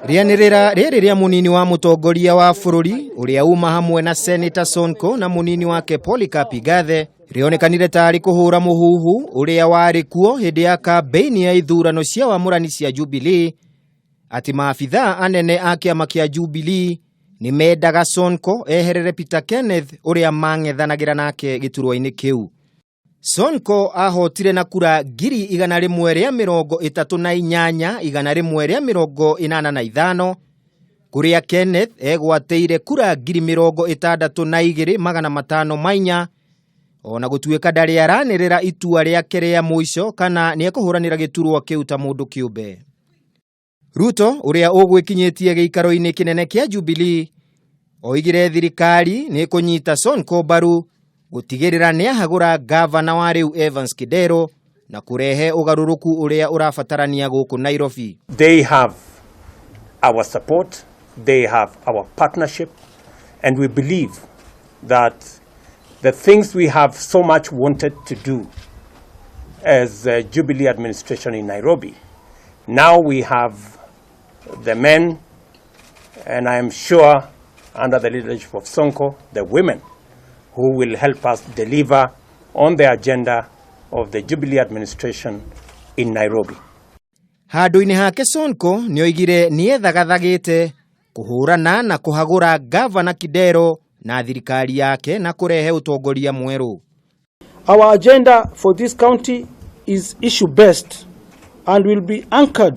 Rianirira riri ria munini wa mutongoria wa bururi uria uma hamwe na Senator Sonko na munini wake Polycarp Igathe rionekanire tari kuhura muhuhu uria wari kuo hindi ya kampeini ya ithurano cia wamurani cia Jubilee ati maabitha anene a kiama kia Jubilee ni mendaga Sonko eherere Peter Kenneth uria mang'ethanagira nake giturwa-ini kiu. Sonko ahotire na kura 138,185 kuria Kenneth egwateire kura 62,504 ona gutuika ndari aranirira itua riake ria muico kana ni ekuhuranira giturwa kiu ta mundu kiumbe. Ruto uria ugwikinyitie giikaro-ini kinene kia Jubilee oigire thirikari ni kunyita Sonko mbaru gutigirira ni ahagura gavana wa riu Evans Kidero na kurehe ugaruruku uria urafatarania guku Nairobi. They have our support, they have our partnership, and we believe that the things we have so much wanted to do as a Jubilee administration in Nairobi, now we have the men, and I am sure under the leadership of Sonko, the women, who will help us deliver on the agenda of the Jubilee administration in Nairobi. Handu-ini hake Sonko nioigire niethagathagite kuhurana na kuhagura gavana Kidero na thirikari yake na kurehe utongoria mweru. Our agenda for this county is issue-based and will be anchored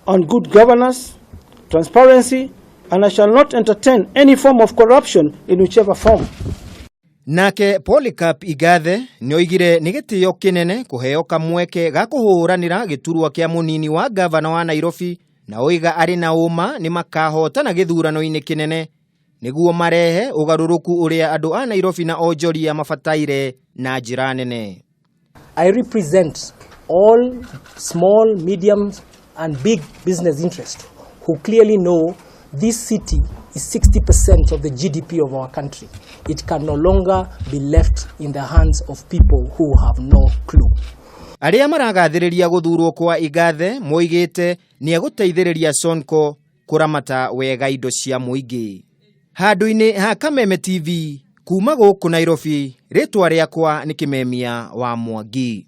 on good governance, transparency, and I shall not entertain any form of corruption in whichever form. Nake Polycarp Igathe nioigire ni gitio kinene kuheo kamweke ga kuhuranira giturwa kia munini wa gavana wa Nairobi na oiga ari na uma ni makahotana githurano-ini kinene niguo marehe ugaruruku uria andu a Nairobi na onjoria mafataire na njira nene. I represent all small, medium and big business interests who clearly know this city is 60% of the GDP of our country. It can no longer be left in the hands of people who have no clue. Aria maragathiriria guthurwo kwa Igathe moigite ni eguteithiriria Sonko kuramata wega indo cia muingi. Handu-ini ha Kameme TV kuma guku Nairobi, ritwa riakwa ni Kimemia wa Mwangi.